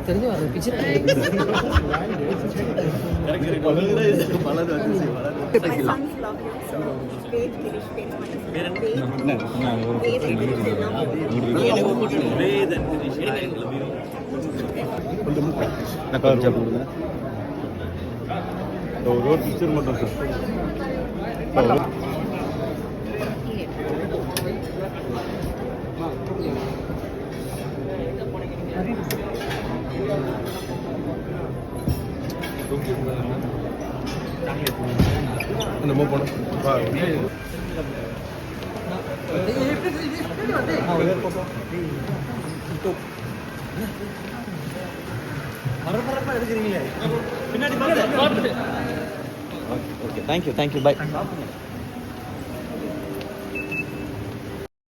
தெரிஞ்சு வர பிக்சர் ஒரு பிக்சர் மட்டும் சார். நம்ம போனோம் பரபரப்பா எடுக்கிறீங்களே பின்னாடி ஓகே தேங்க்யூ பாய்.